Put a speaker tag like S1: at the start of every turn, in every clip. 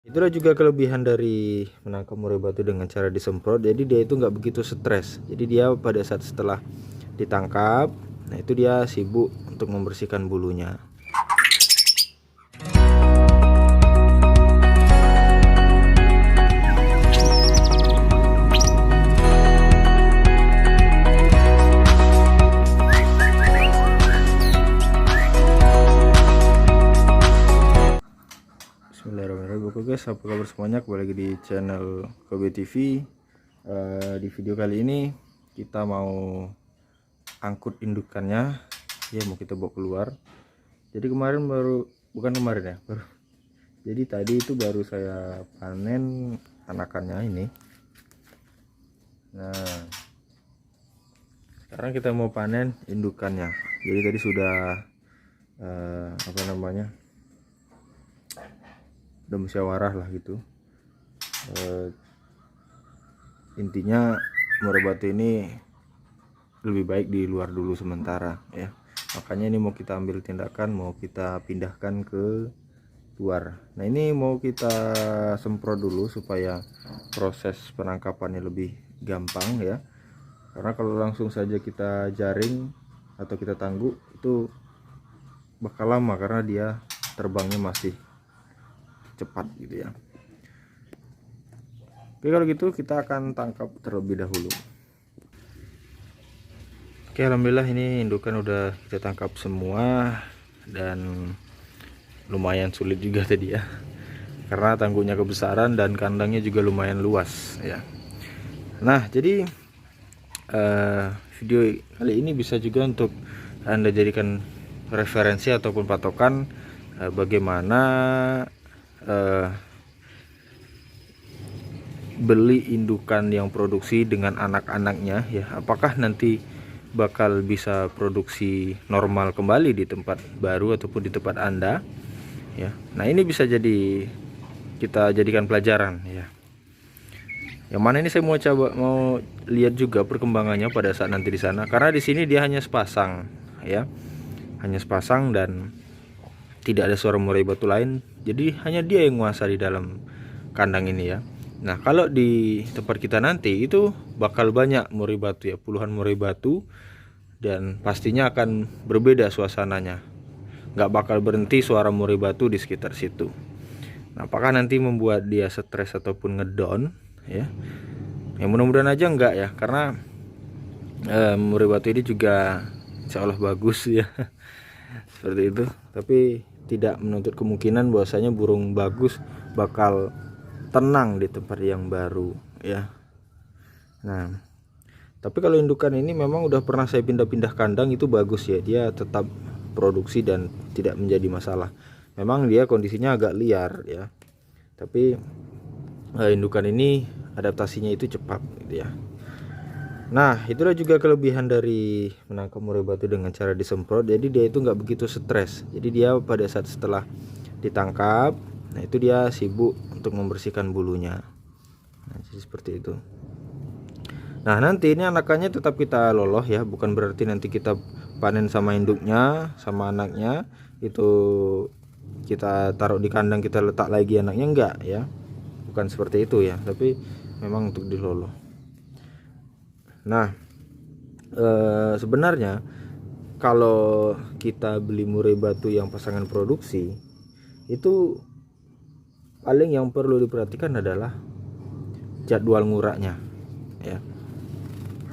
S1: Itulah juga kelebihan dari menangkap murai batu dengan cara disemprot. Jadi dia itu nggak begitu stres. Jadi dia pada saat setelah ditangkap, nah itu dia sibuk untuk membersihkan bulunya. Bismillahirrahmanirrahim. Oke guys, apa kabar semuanya? Kembali lagi di channel Kobe TV. Di video kali ini kita mau angkut indukannya, ya mau kita bawa keluar. Jadi kemarin bukan kemarin ya, jadi tadi itu baru saya panen anakannya ini. Nah, sekarang kita mau panen indukannya. Jadi tadi sudah udah musyawarah lah gitu. Intinya murai batu ini lebih baik di luar dulu sementara ya, makanya ini mau kita ambil tindakan, mau kita pindahkan ke luar. Nah ini mau kita semprot dulu supaya proses penangkapannya lebih gampang ya, karena kalau langsung saja kita jaring atau kita tangguk itu bakal lama karena dia terbangnya masih cepat gitu ya. Oke, kalau gitu kita akan tangkap terlebih dahulu. Oke, alhamdulillah ini indukan udah kita tangkap semua dan lumayan sulit juga tadi ya, karena tanggungnya kebesaran dan kandangnya juga lumayan luas ya. Nah jadi video kali ini bisa juga untuk Anda jadikan referensi ataupun patokan bagaimana beli indukan yang produksi dengan anak-anaknya ya, apakah nanti bakal bisa produksi normal kembali di tempat baru ataupun di tempat Anda ya. Nah ini bisa jadi kita jadikan pelajaran ya, yang mana ini saya mau lihat juga perkembangannya pada saat nanti di sana, karena di sini dia hanya sepasang ya, hanya sepasang dan tidak ada suara murai batu lain, jadi hanya dia yang menguasai di dalam kandang ini ya. Nah kalau di tempat kita nanti itu bakal banyak murai batu ya, puluhan murai batu, dan pastinya akan berbeda suasananya, nggak bakal berhenti suara murai batu di sekitar situ. Nah apakah nanti membuat dia stres ataupun ngedown ya, yang mudah-mudahan aja enggak ya, karena murai batu ini juga insya Allah bagus ya seperti itu, tapi tidak menuntut kemungkinan bahwasanya burung bagus bakal tenang di tempat yang baru ya. Nah tapi kalau indukan ini memang udah pernah saya pindah-pindah kandang, itu bagus ya, dia tetap produksi dan tidak menjadi masalah. Memang dia kondisinya agak liar ya, tapi indukan ini adaptasinya itu cepat gitu ya. Nah itulah juga kelebihan dari menangkap murai batu dengan cara disemprot. Jadi dia itu nggak begitu stres. Jadi dia pada saat setelah ditangkap, nah itu dia sibuk untuk membersihkan bulunya. Nah jadi seperti itu. Nah nanti ini anakannya tetap kita loloh ya, bukan berarti nanti kita panen sama induknya sama anaknya itu kita taruh di kandang kita letak lagi anaknya, enggak ya, bukan seperti itu ya, tapi memang untuk diloloh. Nah sebenarnya kalau kita beli murai batu yang pasangan produksi itu paling yang perlu diperhatikan adalah jadwal nguraknya ya,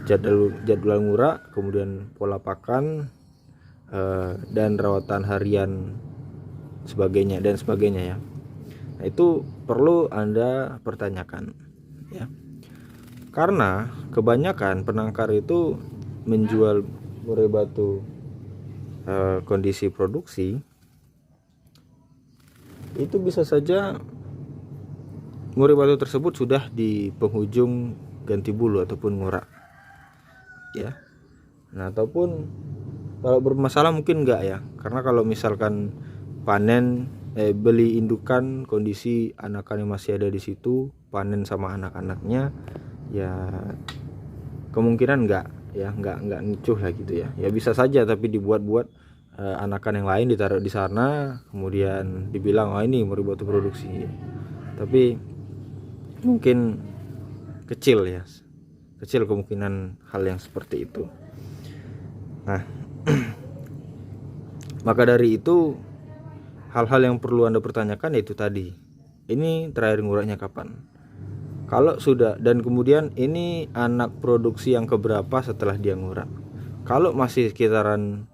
S1: jadwal ngurak, kemudian pola pakan dan rawatan harian sebagainya dan sebagainya ya. Nah itu perlu Anda pertanyakan ya, karena kebanyakan penangkar itu menjual murai batu kondisi produksi, itu bisa saja murai batu tersebut sudah di penghujung ganti bulu ataupun ngurak ya. Nah ataupun kalau bermasalah mungkin enggak ya, karena kalau misalkan panen beli indukan kondisi anakannya masih ada di situ, panen sama anak-anaknya ya kemungkinan enggak ya, enggak nicuh lah gitu ya. Ya bisa saja, tapi dibuat-buat anakan yang lain ditaruh di sana, kemudian dibilang oh ini murai batu produksi. tapi mungkin kecil ya, kecil kemungkinan hal yang seperti itu. Nah, maka dari itu hal-hal yang perlu Anda pertanyakan yaitu tadi, ini terakhir nguraknya kapan? Kalau sudah, dan kemudian ini anak produksi yang keberapa setelah dia ngurak. Kalau masih sekitaran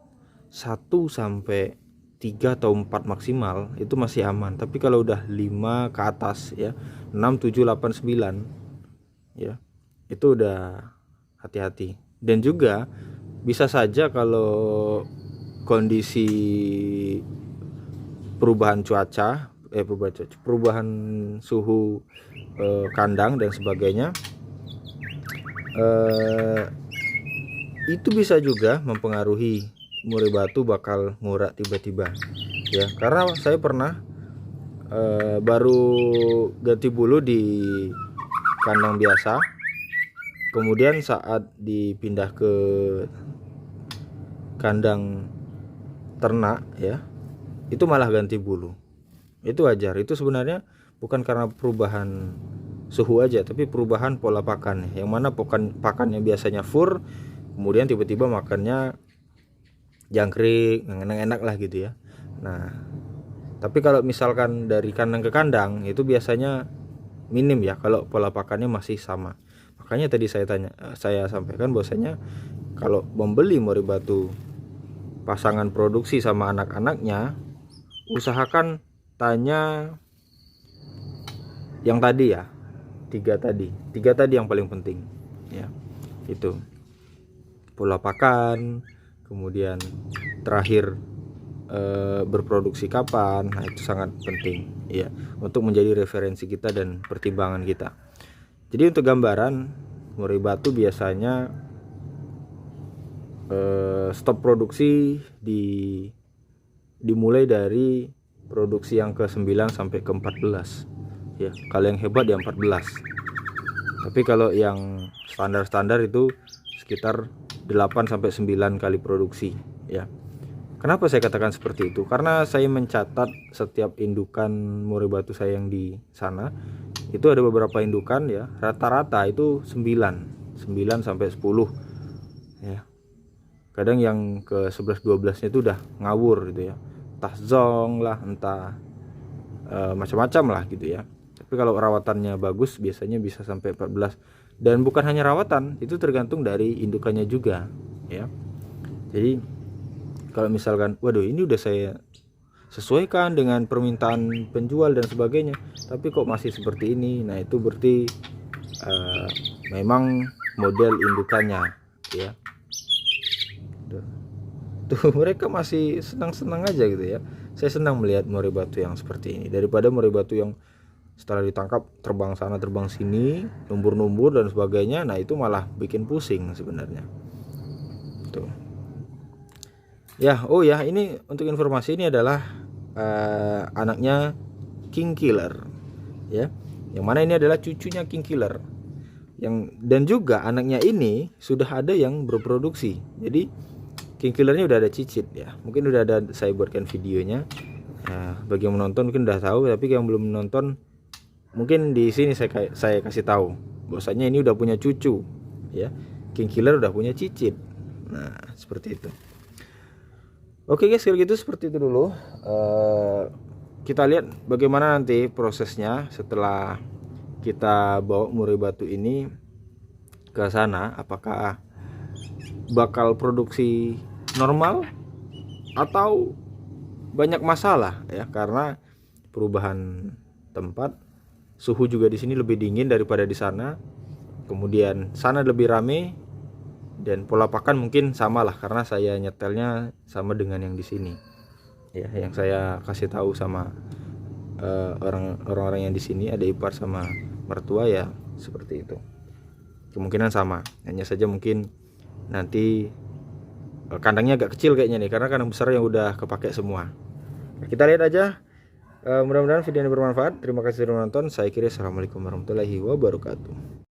S1: 1 sampai 3 atau 4 maksimal itu masih aman. Tapi kalau udah 5 ke atas ya, 6, 7, 8, 9 ya, itu udah hati-hati. Dan juga bisa saja kalau kondisi perubahan cuaca, perubahan suhu kandang dan sebagainya, itu bisa juga mempengaruhi murai batu bakal ngurak tiba-tiba ya. Karena saya pernah baru ganti bulu di kandang biasa, kemudian saat dipindah ke kandang ternak ya, itu malah ganti bulu. Itu wajar, itu sebenarnya bukan karena perubahan suhu aja, tapi perubahan pola pakan, yang mana pakannya biasanya fur, kemudian tiba-tiba makannya jangkrik, enak-enak lah gitu ya. Nah, tapi kalau misalkan dari kandang ke kandang itu biasanya minim ya kalau pola pakannya masih sama. Makanya tadi saya sampaikan bahwasanya kalau membeli murai batu pasangan produksi sama anak-anaknya, usahakan tanya yang tadi ya, tiga tadi yang paling penting ya, itu pola pakan, kemudian terakhir berproduksi kapan. Nah, itu sangat penting ya untuk menjadi referensi kita dan pertimbangan kita. Jadi untuk gambaran, murai batu biasanya stop produksi dimulai dari produksi yang ke-9 sampai ke-14 ya. Kalau yang hebat ya 14. Tapi kalau yang standar-standar itu sekitar 8 sampai 9 kali produksi ya. Kenapa saya katakan seperti itu? Karena saya mencatat setiap indukan murai batu saya yang di sana, itu ada beberapa indukan ya, rata-rata itu 9 sampai 10 ya. Kadang yang ke 11-12 nya itu udah ngawur gitu ya, entah zong lah, entah macam-macam lah gitu ya. Tapi kalau rawatannya bagus biasanya bisa sampai 14. Dan bukan hanya rawatan, itu tergantung dari indukannya juga ya. Jadi kalau misalkan waduh ini udah saya sesuaikan dengan permintaan penjual dan sebagainya, tapi kok masih seperti ini, nah itu berarti memang model indukannya ya. Tuh mereka masih senang-senang aja gitu ya. Saya senang melihat murai batu yang seperti ini daripada murai batu yang setelah ditangkap terbang sana terbang sini, numbur-numbur dan sebagainya. Nah itu malah bikin pusing sebenarnya tuh ya. Oh ya, ini untuk informasi, ini adalah anaknya King Killer ya, yang mana ini adalah cucunya King Killer, dan juga anaknya ini sudah ada yang berproduksi. Jadi King Killernya udah ada cicit ya, mungkin udah ada saya buatkan videonya. Bagi yang menonton mungkin udah tahu, tapi yang belum menonton mungkin di sini saya kasih tahu bahwasanya ini udah punya cucu ya, King Killer udah punya cicit. Nah seperti itu. Oke guys, kalau gitu seperti itu dulu. Kita lihat bagaimana nanti prosesnya setelah kita bawa murai batu ini ke sana, apakah bakal produksi normal atau banyak masalah ya, karena perubahan tempat, suhu juga di sini lebih dingin daripada di sana, kemudian sana lebih rame, dan pola pakan mungkin sama lah karena saya nyetelnya sama dengan yang di sini ya, yang saya kasih tahu sama orang-orang yang di sini, ada ipar sama mertua ya, seperti itu. Kemungkinan sama, hanya saja mungkin nanti kandangnya agak kecil kayaknya nih, karena kandang besar yang udah kepake semua. Nah, kita lihat aja. Mudah-mudahan video ini bermanfaat. Terima kasih sudah menonton. Saya kira assalamualaikum warahmatullahi wabarakatuh.